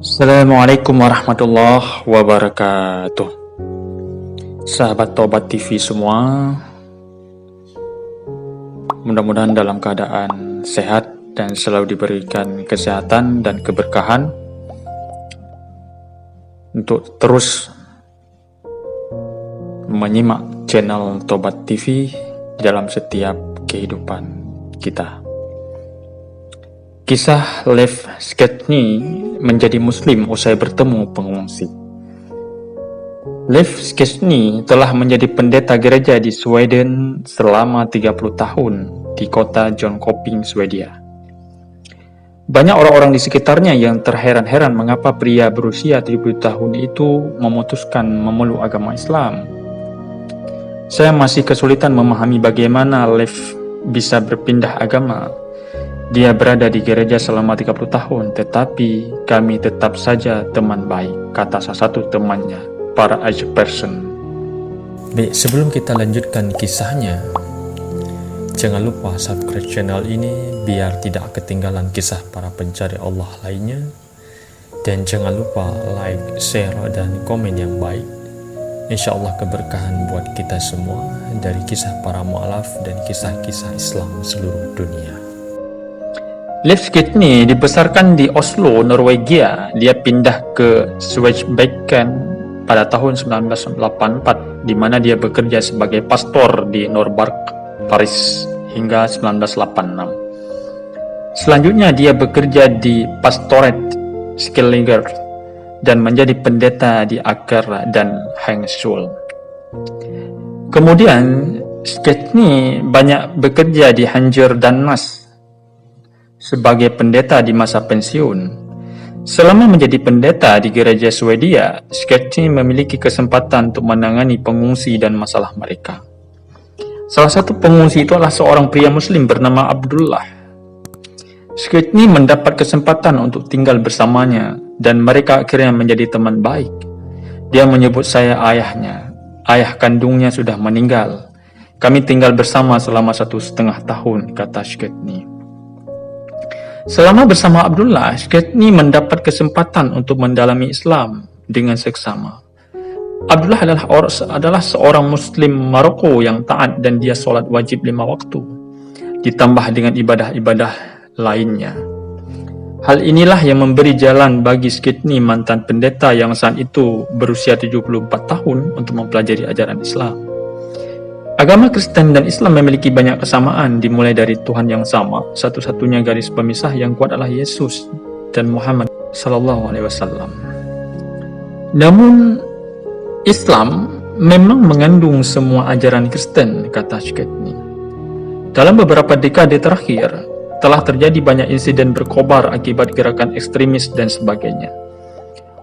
Assalamualaikum warahmatullahi wabarakatuh. Sahabat Tobat TV semua, mudah-mudahan dalam keadaan sehat dan selalu diberikan kesehatan dan keberkahan untuk terus menyimak channel Tobat TV dalam setiap kehidupan kita. Kisah Lev Sketny menjadi muslim usai bertemu pengungsi. Lev Sketny telah menjadi pendeta gereja di Sweden selama 30 tahun di kota Jönköping, Swedia. Banyak orang-orang di sekitarnya yang terheran-heran mengapa pria berusia 70 tahun itu memutuskan memeluk agama Islam. Saya masih kesulitan memahami bagaimana Lev bisa berpindah agama. Dia berada di gereja selama 30 tahun, tetapi kami tetap saja teman baik, kata salah satu temannya, para age person. Baik, sebelum kita lanjutkan kisahnya, jangan lupa subscribe channel ini biar tidak ketinggalan kisah para pencari Allah lainnya. Dan jangan lupa like, share, dan komen yang baik. Insya Allah keberkahan buat kita semua dari kisah para mu'alaf dan kisah-kisah Islam seluruh dunia. Lev Sketny dibesarkan di Oslo, Norwegia. Dia pindah ke Svebeken pada tahun 1984, di mana dia bekerja sebagai pastor di Nordmark, Paris hingga 1986. Selanjutnya dia bekerja di Pastorat Skillinger dan menjadi pendeta di Aker dan Hengsul. Kemudian Sketny banyak bekerja di Hanger dan Nas sebagai pendeta di masa pensiun. Selama menjadi pendeta di gereja Swedia, Sketny memiliki kesempatan untuk menangani pengungsi dan masalah mereka. Salah satu pengungsi itu adalah seorang pria muslim bernama Abdullah. Sketny mendapat kesempatan untuk tinggal bersamanya dan mereka akhirnya menjadi teman baik. Dia menyebut saya ayahnya. Ayah kandungnya sudah meninggal. Kami tinggal bersama selama 1,5 tahun, kata Sketny. Selama bersama Abdullah, Sketny mendapat kesempatan untuk mendalami Islam dengan seksama. Abdullah adalah seorang Muslim Maroko yang taat dan dia sholat wajib 5 waktu, ditambah dengan ibadah-ibadah lainnya. Hal inilah yang memberi jalan bagi Sketny, mantan pendeta yang saat itu berusia 74 tahun, untuk mempelajari ajaran Islam. Agama Kristen dan Islam memiliki banyak kesamaan, dimulai dari Tuhan yang sama. Satu-satunya garis pemisah yang kuat adalah Yesus dan Muhammad Sallallahu Alaihi Wasallam. Namun Islam memang mengandung semua ajaran Kristen, kata Sketny. Dalam beberapa dekade terakhir telah terjadi banyak insiden berkobar akibat gerakan ekstremis dan sebagainya.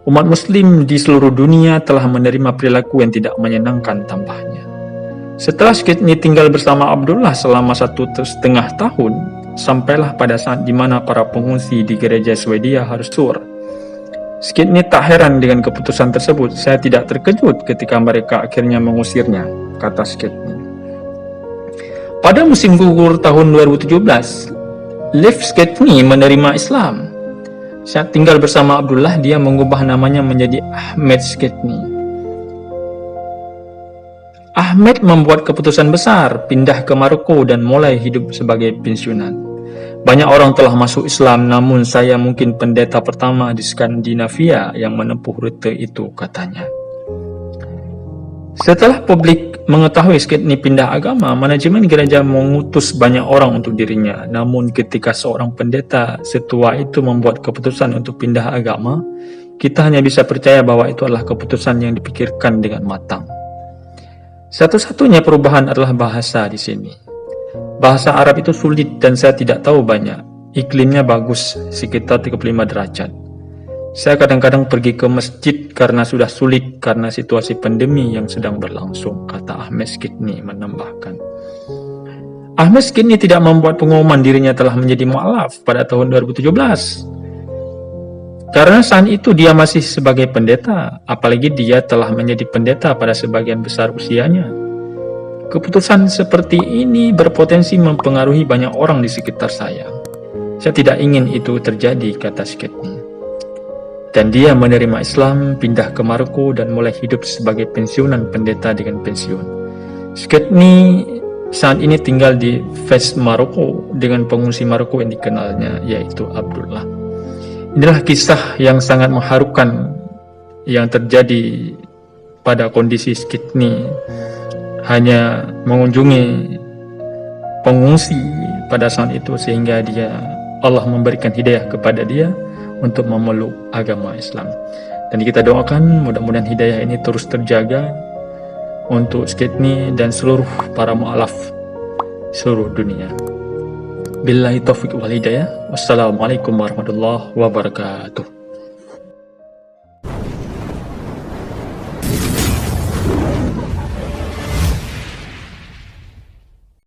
Umat Muslim di seluruh dunia telah menerima perilaku yang tidak menyenangkan tambahnya. Setelah Sketny tinggal bersama Abdullah selama 1,5 tahun, sampailah pada saat di mana para pengungsi di gereja Swedia harus sur. Sketny tak heran dengan keputusan tersebut. Saya tidak terkejut ketika mereka akhirnya mengusirnya, kata Sketny. Pada musim gugur tahun 2017, Lev Sketny menerima Islam. Saat tinggal bersama Abdullah, dia mengubah namanya menjadi Ahmed Sketny. Ahmed membuat keputusan besar, pindah ke Maroko dan mulai hidup sebagai pensiunan. Banyak orang telah masuk Islam, namun saya mungkin pendeta pertama di Skandinavia yang menempuh rute itu, katanya. Setelah publik mengetahui Sketny pindah agama, manajemen gereja mengutus banyak orang untuk dirinya. Namun ketika seorang pendeta setua itu membuat keputusan untuk pindah agama, kita hanya bisa percaya bahwa itu adalah keputusan yang dipikirkan dengan matang. Satu-satunya perubahan adalah bahasa di sini. Bahasa Arab itu sulit dan saya tidak tahu banyak. Iklimnya bagus, sekitar 35 derajat. Saya kadang-kadang pergi ke masjid karena sudah sulit karena situasi pandemi yang sedang berlangsung, kata Ahmed Sketny menambahkan. Ahmed Sketny tidak membuat pengumuman dirinya telah menjadi mu'alaf pada tahun 2017. Karena saat itu dia masih sebagai pendeta, apalagi dia telah menjadi pendeta pada sebagian besar usianya. Keputusan seperti ini berpotensi mempengaruhi banyak orang di sekitar saya. Saya tidak ingin itu terjadi, kata Sketny. dan dia menerima Islam, pindah ke Maroko dan mulai hidup sebagai pensiunan pendeta dengan pensiun. Sketny saat ini tinggal di Fes, Maroko dengan pengungsi Maroko yang dikenalnya yaitu Abdullah. Inilah kisah yang sangat mengharukan yang terjadi pada kondisi Sketny hanya mengunjungi pengungsi pada saat itu, sehingga Allah memberikan hidayah kepada dia untuk memeluk agama Islam. Dan kita doakan mudah-mudahan hidayah ini terus terjaga untuk Sketny dan seluruh para mu'alaf seluruh dunia. Billahi taufiq wal hidayah. Wassalamualaikum warahmatullahi wabarakatuh.